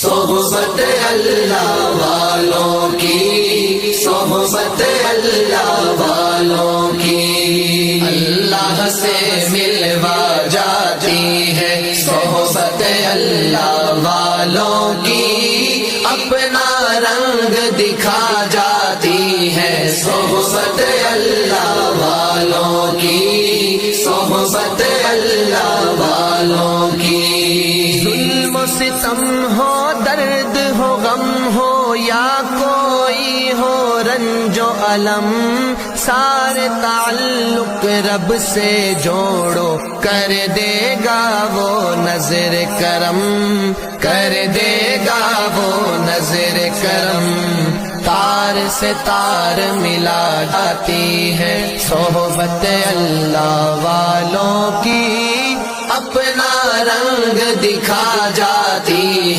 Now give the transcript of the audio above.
صحبت اللہ والوں کی، صحبت اللہ والوں کی، اللہ سے ملوا جاتی ہے صحبت اللہ والوں کی، اپنا رنگ دکھا جاتی ہے صحبت اللہ والوں کی، صحبت اللہ والوں کی۔ ظلم و ستم ہو، درد ہو، غم ہو، یا کوئی ہو رنج و الم، سارے تعلق رب سے جوڑو، کر دے گا وہ نظر کرم، کر دے گا وہ نظر کرم۔ تار سے تار ملا جاتی ہے صحبت اللہ والوں کی، اپنا رنگ دکھا جاتی